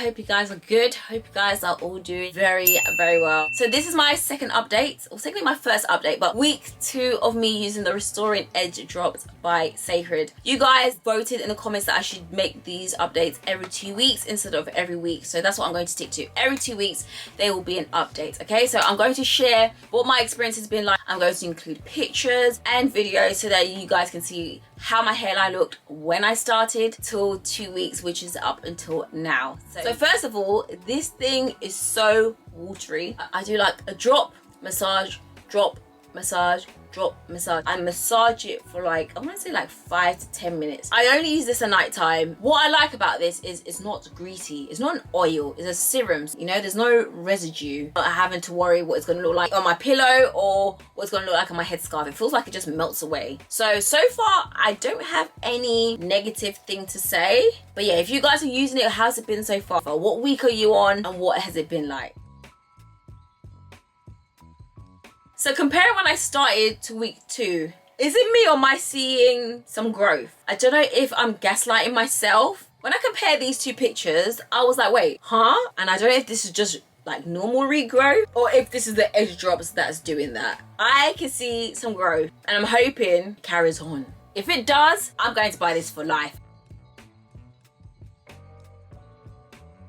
hope you guys are good. Hope you guys are all doing very well. So this is my second update, or technically my first update, but week 2 of me using the Restoring Edge Drops by Cred. You guys voted in the comments that I should make these updates every 2 weeks instead of every week, so that's what I'm going to stick to. Every 2 weeks there will be an update. Okay, so I'm going to share what my experience has been like. I'm going to include pictures and videos so that you guys can see how my hairline looked when I started till 2 weeks, which is up until now. So first of all, this thing is so watery. I do like a drop, massage, drop, massage, drop, massage. I massage it for like, I want to say like 5 to 10 minutes. I only use this at night time. What I like about this is it's not greasy. It's not an oil. It's a serum. You know, there's no residue. I'm not having to worry what it's going to look like on my pillow or what it's going to look like on my headscarf. It feels like it just melts away. So far, I don't have any negative thing to say. But yeah, if you guys are using it, how's it been so far? What week are you on and what has it been like? So comparing when I started to week 2, is it me or am I seeing some growth? I don't know if I'm gaslighting myself. When I compare these two pictures, I was like, wait, huh? And I don't know if this is just like normal regrowth or if this is the edge drops that's doing that. I can see some growth and I'm hoping it carries on. If it does, I'm going to buy this for life.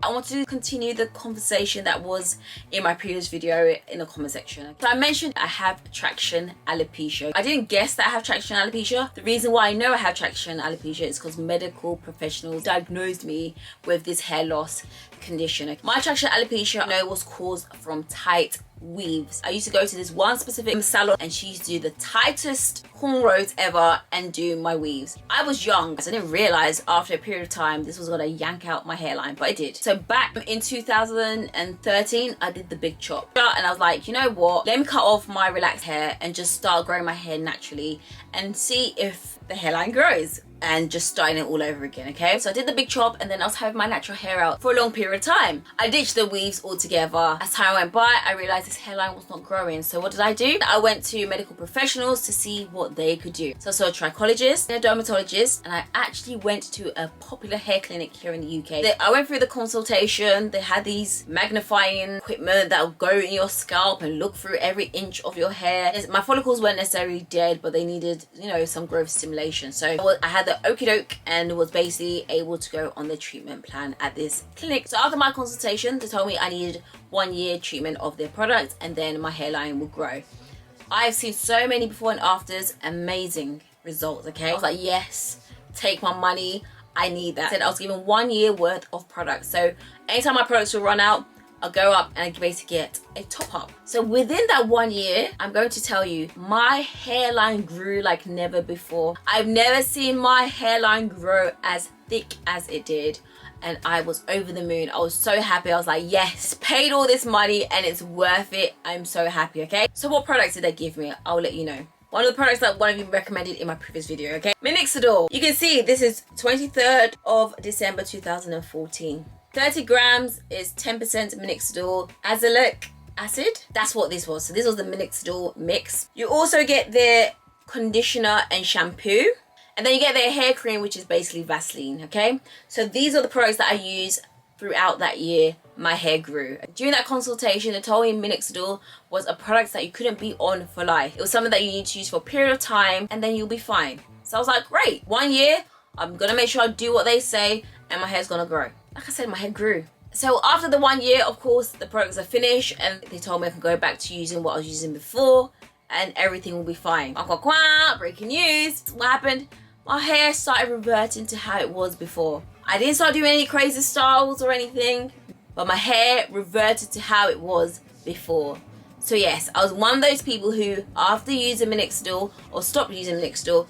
I want to continue the conversation that was in my previous video in the comment section. So I mentioned I have traction alopecia. I didn't guess that I have traction alopecia. The reason why I know I have traction alopecia is because medical professionals diagnosed me with this hair loss condition. My traction alopecia, I know, was caused from tight weaves. I used to go to this one specific salon and she used to do the tightest cornrows ever and do my weaves. I was young, so I didn't realize after a period of time this was gonna yank out my hairline, but it did. So back in 2013, I did the big chop and I was like, you know what, let me cut off my relaxed hair and just start growing my hair naturally and see if the hairline grows, and just starting it all over again. Okay, so I did the big chop and then I was having my natural hair out for a long period of time. I ditched the weaves altogether. As time went by, I realized this hairline was not growing. So what did I do? I went to medical professionals to see what they could do. So I saw a trichologist and a dermatologist, and I actually went to a popular hair clinic here in the UK. I went through the consultation. They had these magnifying equipment that will go in your scalp and look through every inch of your hair. My follicles weren't necessarily dead, but they needed, you know, some growth stimulation. So I had the okie doke and was basically able to go on the treatment plan at this clinic. So after my consultation, they told me I needed 1 year treatment of their product and then my hairline will grow. I've seen so many before and afters, amazing results. Okay, I was like, yes, take my money, I need that. I said I was given 1 year worth of products, so anytime my products will run out, I'll go up and I basically get a top up. So within that 1 year, I'm going to tell you, my hairline grew like never before. I've never seen my hairline grow as thick as it did. And I was over the moon. I was so happy. I was like, yes, paid all this money and it's worth it. I'm so happy, okay? So what products did they give me? I'll let you know. One of the products that one of you recommended in my previous video, okay? Minoxidil. You can see this is 23rd of December 2014. 30 grams is 10% minoxidil azelaic acid. That's what this was. So this was the minoxidil mix. You also get their conditioner and shampoo. And then you get their hair cream, which is basically Vaseline, okay? So these are the products that I used throughout that year. My hair grew. During that consultation, they told me minoxidil was a product that you couldn't be on for life. It was something that you need to use for a period of time and then you'll be fine. So I was like, great, 1 year, I'm gonna make sure I do what they say and my hair's gonna grow. Like I said, my hair grew. So after the 1 year, of course, the products are finished and they told me I can go back to using what I was using before and everything will be fine. Breaking news. What happened? My hair started reverting to how it was before. I didn't start doing any crazy styles or anything, but my hair reverted to how it was before. So yes, I was one of those people who, after using minoxidil or stopped using minoxidil,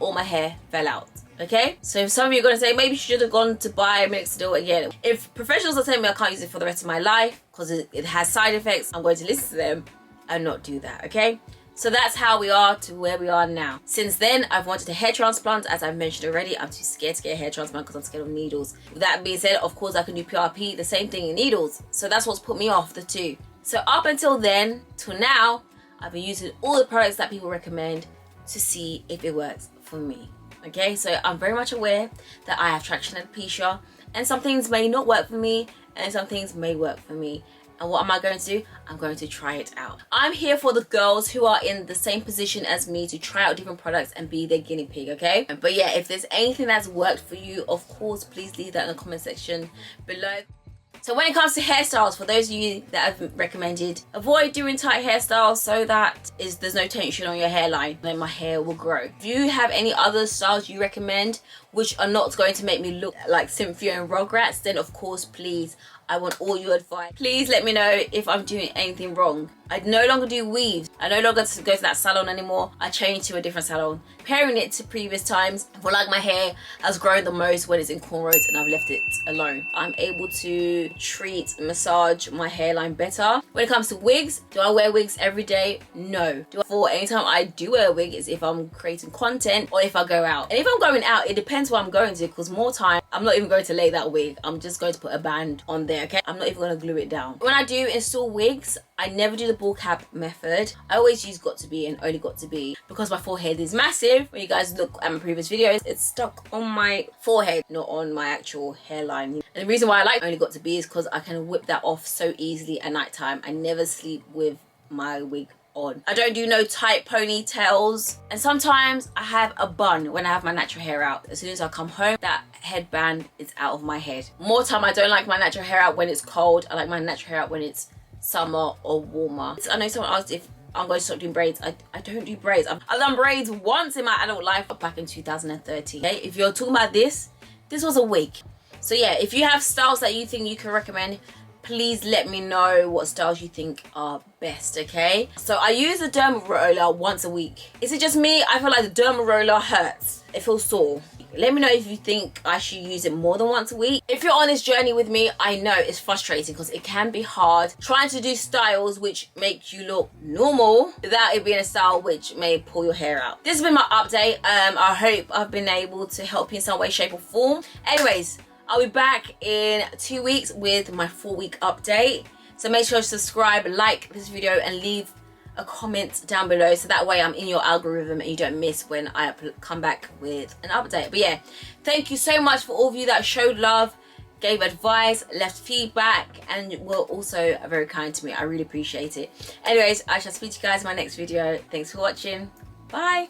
all my hair fell out. Okay, so some of you are going to say maybe you should have gone to buy minoxidil again. If professionals are telling me I can't use it for the rest of my life because it has side effects, I'm going to listen to them and not do that. Okay, so that's how we are to where we are now. Since then, I've wanted a hair transplant, as I've mentioned already. I'm too scared to get a hair transplant because I'm scared of needles. With that being said, of course I can do PRP, the same thing in needles. So that's what's put me off the two. So up until then, till now, I've been using all the products that people recommend to see if it works for me. Okay, so I'm very much aware that I have traction alopecia and some things may not work for me and some things may work for me. And what am I going to do? I'm going to try it out. I'm here for the girls who are in the same position as me to try out different products and be their guinea pig, okay? But yeah, if there's anything that's worked for you, of course, please leave that in the comment section below. So when it comes to hairstyles, for those of you that I've recommended, avoid doing tight hairstyles so that there's no tension on your hairline, then my hair will grow. If you have any other styles you recommend which are not going to make me look like Cynthia and Rugrats, then of course, please, I want all your advice. Please let me know if I'm doing anything wrong. I no longer do weaves. I no longer go to that salon anymore. I changed to a different salon. Comparing it to previous times, I feel like my hair has grown the most when it's in cornrows and I've left it alone. I'm able to treat, massage my hairline better. When it comes to wigs, do I wear wigs every day? No. For anytime I do wear a wig is if I'm creating content or if I go out. And if I'm going out, it depends where I'm going to, because more time, I'm not even going to lay that wig. I'm just going to put a band on there, okay? I'm not even going to glue it down. When I do install wigs, I never do the ball cap method. I always use got to be and only got to be because my forehead is massive. When you guys look at my previous videos, it's stuck on my forehead, not on my actual hairline. And the reason why I like only got to be is because I can whip that off so easily at night time. I never sleep with my wig on. I don't do no tight ponytails, and sometimes I have a bun when I have my natural hair out. As soon as I come home, that headband is out of my head. More time, I don't like my natural hair out when it's cold. I like my natural hair out when it's summer or warmer. I know someone asked if I'm going to stop doing braids. I don't do braids. I've done braids once in my adult life back in 2013. Okay, if you're talking about this was a wig. So yeah, if you have styles that you think you can recommend, please let me know what styles you think are best, okay? So I use the derma roller once a week. Is it just me? I feel like the derma roller hurts. It feels sore. Let me know if you think I should use it more than once a week. If you're on this journey with me, I know it's frustrating because it can be hard trying to do styles which make you look normal without it being a style which may pull your hair out. This has been my update. I hope I've been able to help you in some way, shape or form. Anyways, I'll be back in 2 weeks with my 4-week update. So make sure to subscribe, like this video and leave a comment down below so that way I'm in your algorithm and you don't miss when I come back with an update. But yeah, thank you so much for all of you that showed love, gave advice, left feedback and were also very kind to me. I really appreciate it. Anyways, I shall speak to you guys in my next video. Thanks for watching. Bye.